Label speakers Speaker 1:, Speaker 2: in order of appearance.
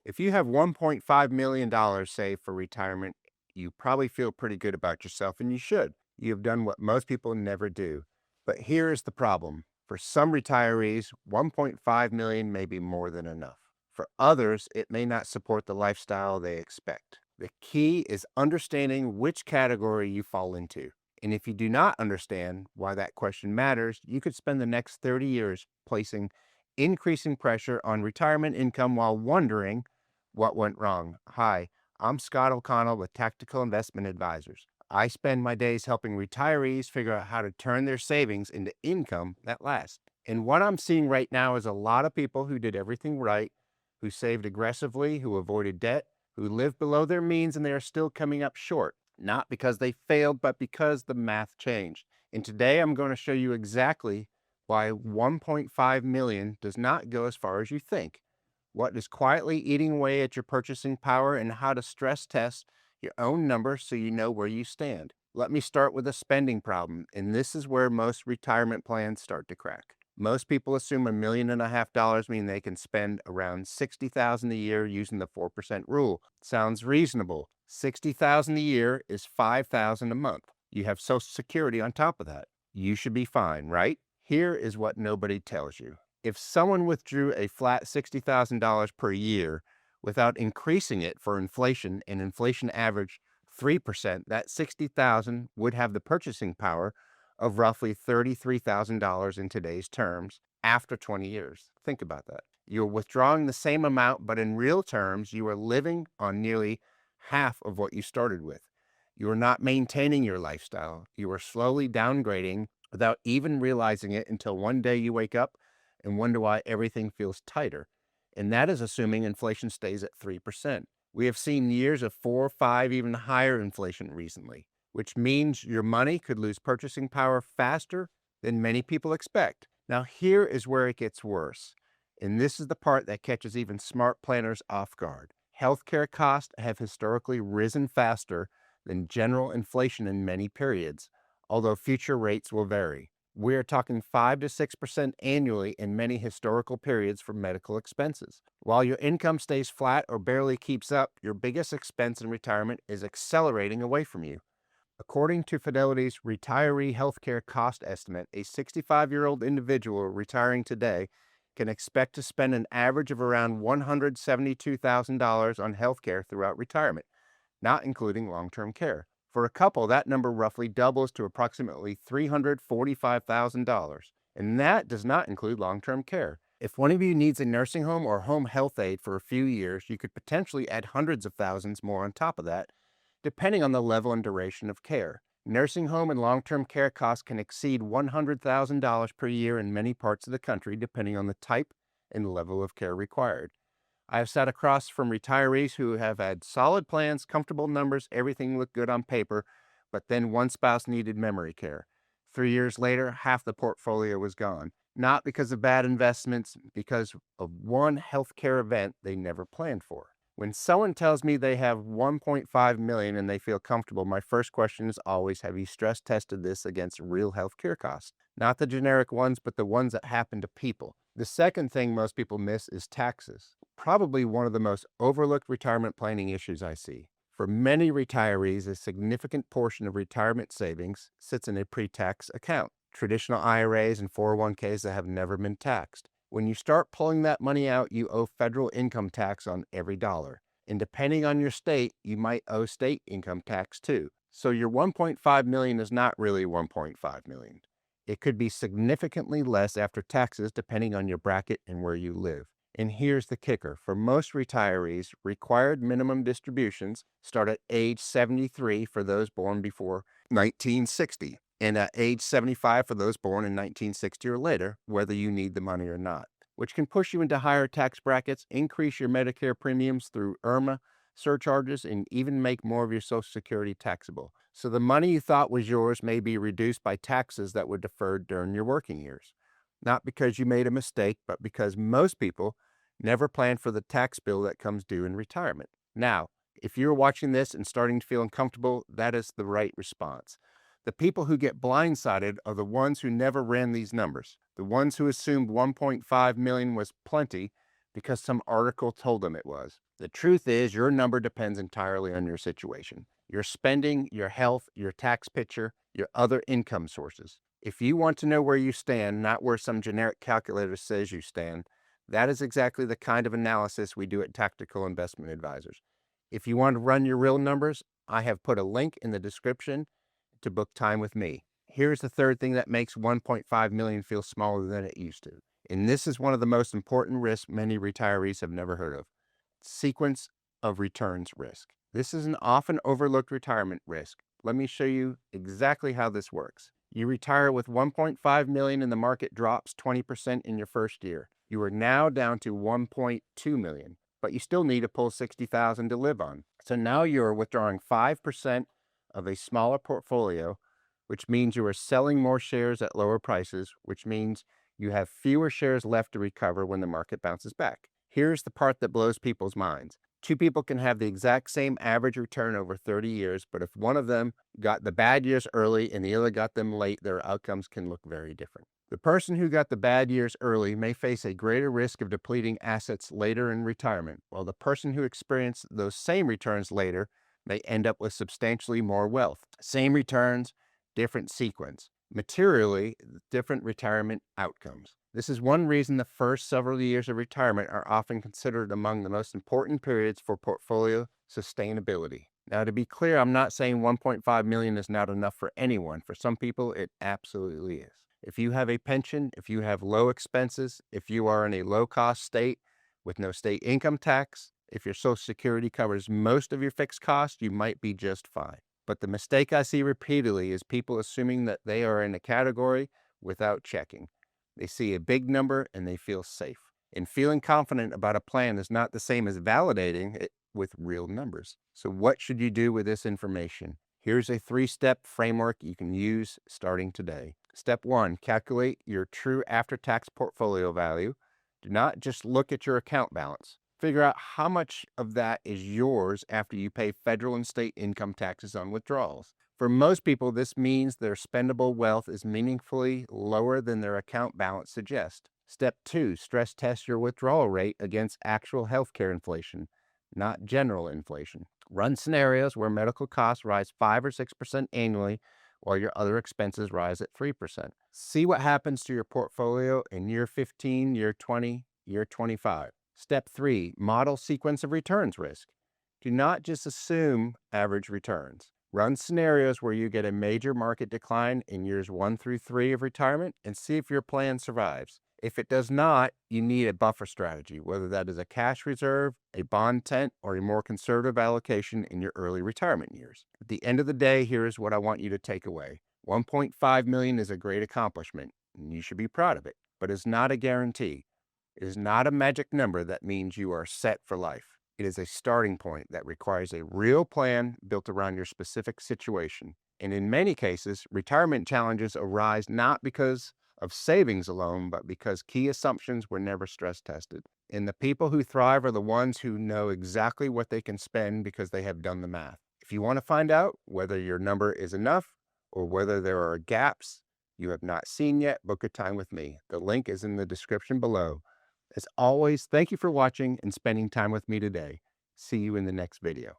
Speaker 1: If you have $1.5 million saved for retirement, you probably feel pretty good about yourself, and you should. You have done what most people never do. But here is the problem. For some retirees, 1.5 million may be more than enough. For others, it may not support the lifestyle they expect. The key is understanding which category you fall into. And if you do not understand why that question matters, you could spend the next 30 years placing increasing pressure on retirement income while wondering what went wrong. Hi, I'm Scott O'Connell with Tactical Investment Advisors. I spend my days helping retirees figure out how to turn their savings into income that lasts. And what I'm seeing right now is a lot of people who did everything right, who saved aggressively, who avoided debt, who lived below their means, and they are still coming up short. Not because they failed, but because the math changed. And today I'm going to show you exactly why 1.5 million does not go as far as you think, what is quietly eating away at your purchasing power, and how to stress test your own numbers so you know where you stand. Let me start with a spending problem, and this is where most retirement plans start to crack. Most people assume $1.5 million mean they can spend around $60,000 a year using the 4% rule. Sounds reasonable. $60,000 a year is $5,000 a month. You have Social Security on top of that. You should be fine, right? Here is what nobody tells you. If someone withdrew a flat $60,000 per year without increasing it for inflation, and inflation averaged 3%, that 60,000 would have the purchasing power of roughly $33,000 in today's terms after 20 years. Think about that. You're withdrawing the same amount, but in real terms, you are living on nearly half of what you started with. You are not maintaining your lifestyle. You are slowly downgrading without even realizing it until one day you wake up and wonder why everything feels tighter. And that is assuming inflation stays at 3%. We have seen years of 4, 5, even higher inflation recently, which means your money could lose purchasing power faster than many people expect. Now, here is where it gets worse. And this is the part that catches even smart planners off guard. Healthcare costs have historically risen faster than general inflation in many periods, although future rates will vary. We are talking 5 to 6% annually in many historical periods for medical expenses. While your income stays flat or barely keeps up, your biggest expense in retirement is accelerating away from you. According to Fidelity's retiree healthcare cost estimate, a 65-year-old individual retiring today can expect to spend an average of around $172,000 on healthcare throughout retirement, not including long-term care. For a couple, that number roughly doubles to approximately $345,000, and that does not include long-term care. If one of you needs a nursing home or home health aide for a few years, you could potentially add hundreds of thousands more on top of that, depending on the level and duration of care. Nursing home and long-term care costs can exceed $100,000 per year in many parts of the country, depending on the type and level of care required. I have sat across from retirees who have had solid plans, comfortable numbers, everything looked good on paper, but then one spouse needed memory care. 3 years later, half the portfolio was gone. Not because of bad investments, because of one healthcare event they never planned for. When someone tells me they have 1.5 million and they feel comfortable, my first question is always, have you stress tested this against real healthcare costs? Not the generic ones, but the ones that happen to people. The second thing most people miss is taxes. Probably one of the most overlooked retirement planning issues I see. For many retirees, a significant portion of retirement savings sits in a pre-tax account, traditional IRAs and 401ks that have never been taxed. When you start pulling that money out, you owe federal income tax on every dollar. And depending on your state, you might owe state income tax too. So your 1.5 million is not really 1.5 million. It could be significantly less after taxes depending on your bracket and where you live. And here's the kicker. For most retirees, required minimum distributions start at age 73 for those born before 1960, and at age 75 for those born in 1960 or later, whether you need the money or not, which can push you into higher tax brackets, increase your Medicare premiums through IRMA surcharges, and even make more of your Social Security taxable. So the money you thought was yours may be reduced by taxes that were deferred during your working years. Not because you made a mistake, but because most people never plan for the tax bill that comes due in retirement. Now, if you're watching this and starting to feel uncomfortable, that is the right response. The people who get blindsided are the ones who never ran these numbers, the ones who assumed 1.5 million was plenty because some article told them it was. The truth is, your number depends entirely on your situation, your spending, your health, your tax picture, your other income sources. If you want to know where you stand, not where some generic calculator says you stand, that is exactly the kind of analysis we do at Tactical Investment Advisors. If you want to run your real numbers, I have put a link in the description to book time with me. Here's the third thing that makes 1.5 million feel smaller than it used to. And this is one of the most important risks many retirees have never heard of. Sequence of returns risk. This is an often overlooked retirement risk. Let me show you exactly how this works. You retire with 1.5 million and the market drops 20% in your first year. You are now down to 1.2 million, but you still need to pull 60,000 to live on. So now you're withdrawing 5% of a smaller portfolio, which means you are selling more shares at lower prices, which means you have fewer shares left to recover when the market bounces back. Here's the part that blows people's minds. Two people can have the exact same average return over 30 years, but if one of them got the bad years early and the other got them late, their outcomes can look very different. The person who got the bad years early may face a greater risk of depleting assets later in retirement, while the person who experienced those same returns later may end up with substantially more wealth. Same returns, different sequence. Materially, different retirement outcomes. This is one reason the first several years of retirement are often considered among the most important periods for portfolio sustainability. Now, to be clear, I'm not saying 1.5 million is not enough for anyone. For some people, it absolutely is. If you have a pension, if you have low expenses, if you are in a low-cost state with no state income tax, if your Social Security covers most of your fixed costs, you might be just fine. But the mistake I see repeatedly is people assuming that they are in a category without checking. They see a big number and they feel safe. And feeling confident about a plan is not the same as validating it with real numbers. So what should you do with this information? Here's a 3-step framework you can use starting today. Step 1, calculate your true after-tax portfolio value. Do not just look at your account balance. Figure out how much of that is yours after you pay federal and state income taxes on withdrawals. For most people, this means their spendable wealth is meaningfully lower than their account balance suggests. Step 2, stress test your withdrawal rate against actual healthcare inflation, not general inflation. Run scenarios where medical costs rise 5 or 6% annually while your other expenses rise at 3%. See what happens to your portfolio in year 15, year 20, year 25. Step 3, model sequence of returns risk. Do not just assume average returns. Run scenarios where you get a major market decline in years 1 through 3 of retirement and see if your plan survives. If it does not, you need a buffer strategy, whether that is a cash reserve, a bond tent, or a more conservative allocation in your early retirement years. At the end of the day, here is what I want you to take away. 1.5 million is a great accomplishment, and you should be proud of it, but it's not a guarantee. It is not a magic number that means you are set for life. It is a starting point that requires a real plan built around your specific situation. And in many cases, retirement challenges arise not because of savings alone, but because key assumptions were never stress tested. And the people who thrive are the ones who know exactly what they can spend because they have done the math. If you want to find out whether your number is enough or whether there are gaps you have not seen yet, book a time with me. The link is in the description below. As always, thank you for watching and spending time with me today. See you in the next video.